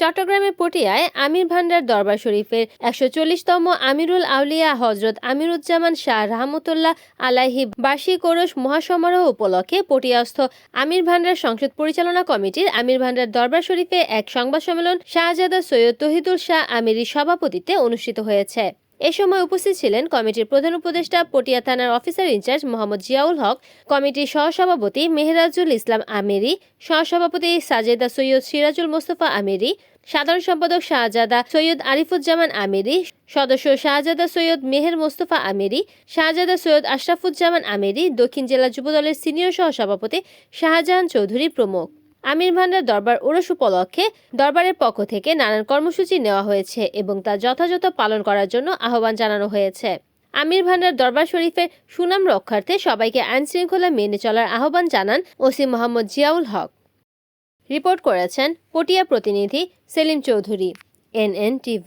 চট্টগ্রামের পটিয়ায় আমির ভান্ডার দরবার শরীফের ১৪০তম আমিরুল আউলিয়া হজরত আমিরুজ্জামান শাহ রাহমাতুল্লাহ আলাইহি বার্ষিক ওরস মহাসমারোহ উপলক্ষে পটিয়াস্থ আমির ভান্ডার সংসদ পরিচালনা কমিটির আমির ভান্ডার দরবার শরীফে এক সংবাদ সম্মেলন শাহজাদা সৈয়দ তহিদুল শাহ আমিরির সভাপতিত্বে অনুষ্ঠিত হয়েছে। এ সময় উপস্থিত ছিলেন কমিটির প্রধান উপদেষ্টা পটিয়া থানার অফিসার ইনচার্জ মোহাম্মদ জিয়াউল হক, কমিটির সহসভাপতি মেহেরাজুল ইসলাম আমিরি, সহসভাপতি সাজেদা সৈয়দ সিরাজুল মোস্তফা আমিরি, সাধারণ সম্পাদক শাহজাদা সৈয়দ আরিফুজ্জামান আমিরি, সদস্য শাহজাদা সৈয়দ মেহের মোস্তফা আমিরি, শাহজাদা সৈয়দ আশরাফুজ্জামান আমিরি, দক্ষিণ জেলা যুবদলের সিনিয়র সহসভাপতি শাহজাহান চৌধুরী প্রমুখ। আমির ভান্ডার দরবার ওরস উপলক্ষে দরবারের পক্ষ থেকে নানান কর্মসূচি নেওয়া হয়েছে এবং তা যথাযথ পালন করার জন্য আহ্বান জানানো হয়েছে। আমির ভান্ডার দরবার শরীফের সুনাম রক্ষার্থে সবাইকে আইন শৃঙ্খলা মেনে চলার আহ্বান জানান ওসি মোহাম্মদ জিয়াউল হক। রিপোর্ট করেছেন পটিয়া প্রতিনিধি সেলিম চৌধুরী, NN TV।